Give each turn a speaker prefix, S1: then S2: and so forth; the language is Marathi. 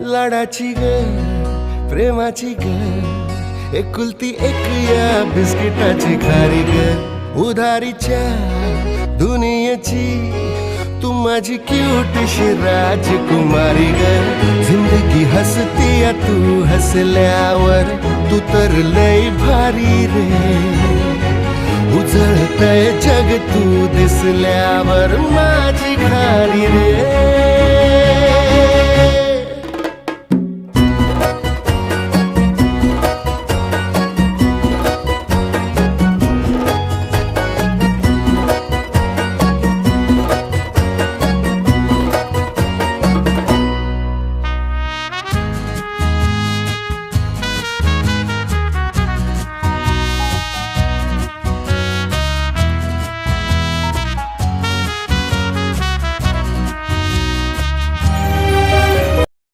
S1: लाडाची ग प्रेमाची ग एकुलती एक या बिस्किटाची खारी ग उधारीच्या दुनियेची तू माझी क्यूटशी राजकुमारी ग जिंदगी हसती या तू हसल्यावर तू तर लय भारी रे उजळतय जग तू दिसल्यावर माझी खारी रे